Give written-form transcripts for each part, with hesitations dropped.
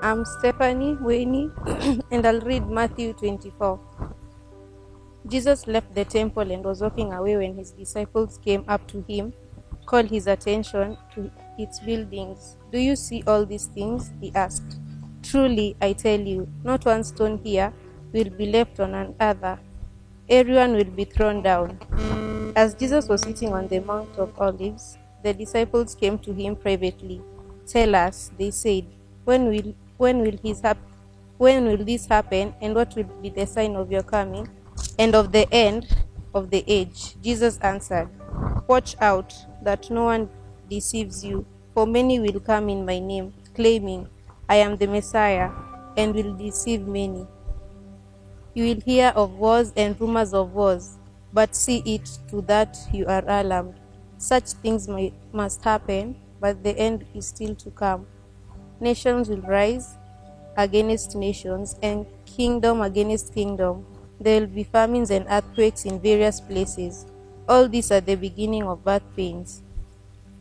I'm Stephanie Winnie, and I'll read Matthew 24. Jesus left the temple and was walking away when his disciples came up to him, called his attention to its buildings. "Do you see all these things?" he asked. "Truly, I tell you, not one stone here will be left on another. Everyone will be thrown down." As Jesus was sitting on the Mount of Olives, the disciples came to him privately. "Tell us," they said, when will this happen, and what will be the sign of your coming and of the end of the age?" Jesus answered, "Watch out that no one deceives you, for many will come in my name, claiming, 'I am the Messiah,' and will deceive many. You will hear of wars and rumors of wars, but see it to that you are alarmed. Such things must happen, but the end is still to come. Nations will rise against nations, and kingdom against kingdom. There will be famines and earthquakes in various places. All these are the beginning of birth pains.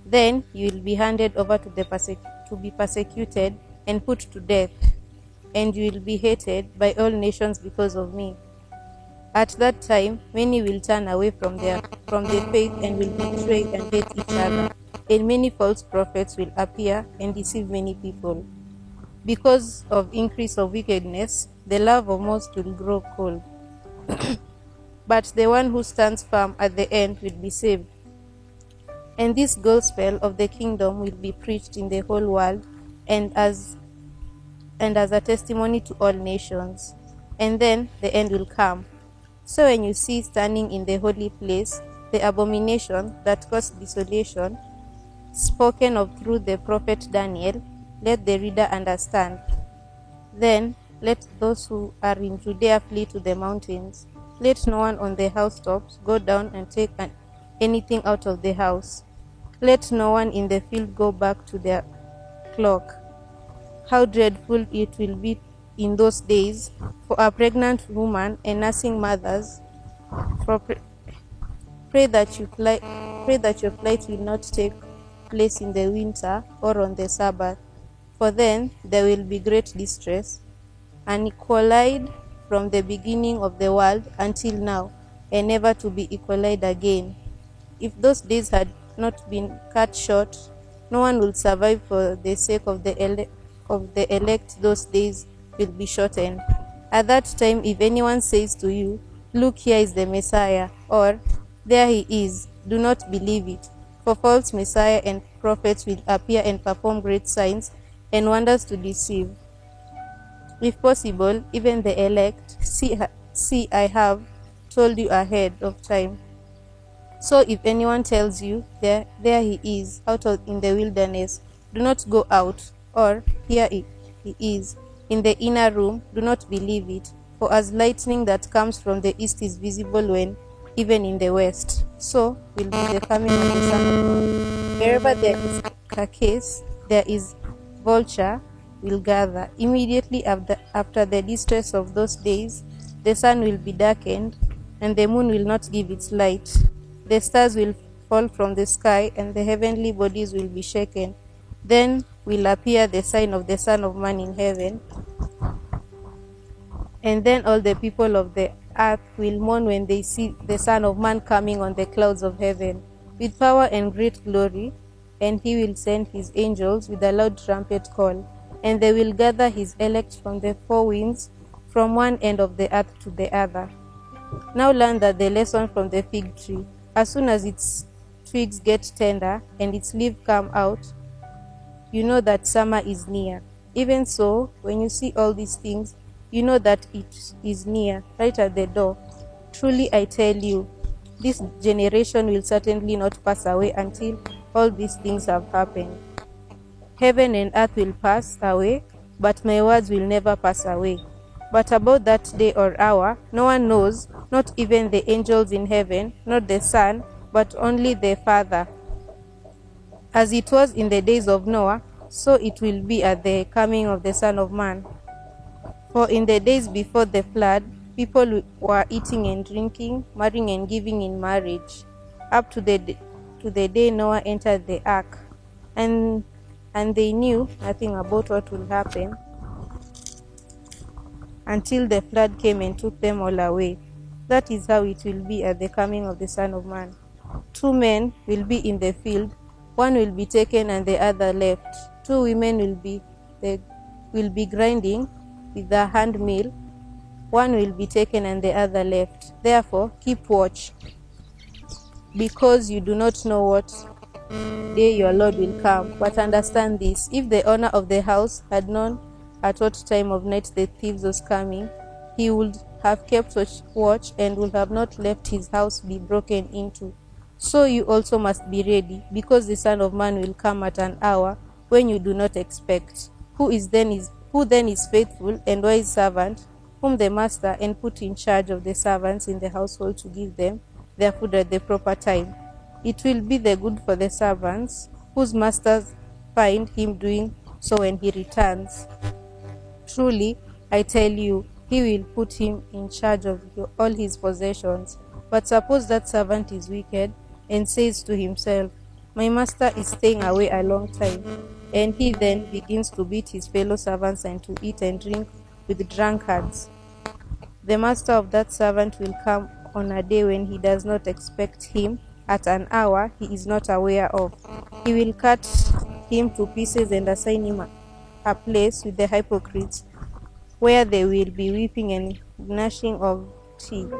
Then you will be handed over to be persecuted and put to death, and you will be hated by all nations because of me. At that time, many will turn away from the faith and will betray and hate each other, and many false prophets will appear and deceive many people. Because of increase of wickedness, the love of most will grow cold. But the one who stands firm at the end will be saved. And this gospel of the kingdom will be preached in the whole world, and as a testimony to all nations. And then the end will come. So when you see standing in the holy place the abomination that caused desolation, spoken of through the prophet Daniel, let the reader understand. Then let those who are in Judea flee to the mountains. Let no one on the housetops go down and take anything out of the house. Let no one in the field go back to their flock. How dreadful it will be in those days for a pregnant woman and nursing mothers. Pray that your flight will not take place in the winter or on the Sabbath, for then there will be great distress, unequaled from the beginning of the world until now, and never to be equaled again. If those days had not been cut short, no one will survive. For the sake of the elect, those days will be shortened. At that time, if anyone says to you, 'Look, here is the Messiah,' or 'There he is,' do not believe it. For false Messiah and prophets will appear and perform great signs and wonders to deceive, if possible, even the elect. See, I have told you ahead of time. So if anyone tells you, 'There he is, in the wilderness,' do not go out, or 'Here he is, in the inner room,' do not believe it. For as lightning that comes from the east is visible when even in the west, so will be the coming of the Son of Man. Wherever there is carcass, there is vulture will gather. Immediately after the distress of those days, the sun will be darkened, and the moon will not give its light. The stars will fall from the sky, and the heavenly bodies will be shaken. Then will appear the sign of the Son of Man in heaven. And then all the people of the earth will mourn when they see the Son of Man coming on the clouds of heaven with power and great glory. And he will send his angels with a loud trumpet call, and they will gather his elect from the four winds, from one end of the earth to the other. Now learn the lesson from the fig tree. As soon as its twigs get tender and its leaves come out, you know that summer is near. Even so, when you see all these things, you know that it is near, right at the door. Truly I tell you, this generation will certainly not pass away until all these things have happened. Heaven and earth will pass away, but my words will never pass away. But about that day or hour, no one knows, not even the angels in heaven, not the Son, but only the Father. As it was in the days of Noah, so it will be at the coming of the Son of Man. For in the days before the flood, people were eating and drinking, marrying and giving in marriage, up to the day Noah entered the ark. And they knew nothing about what will happen until the flood came and took them all away. That is how it will be at the coming of the Son of Man. 2 men will be in the field, one will be taken and the other left. 2 women will be grinding with the hand mill, one will be taken and the other left. Therefore keep watch, because you do not know what day your Lord will come. But understand this, if the owner of the house had known at what time of night the thieves was coming, he would have kept watch and would have not left his house be broken into. So you also must be ready, because the Son of Man will come at an hour when you do not expect. Who then is faithful and wise servant, whom the master and put in charge of the servants in the household to give them their food at the proper time? It will be the good for the servants whose masters find him doing so when he returns. Truly, I tell you, he will put him in charge of all his possessions. But suppose that servant is wicked and says to himself, my master is staying away a long time, and he then begins to beat his fellow servants and to eat and drink with drunkards. The master of that servant will come on a day when he does not expect him, at an hour he is not aware of. He will cut him to pieces and assign him a place with the hypocrites, where they will be weeping and gnashing of teeth.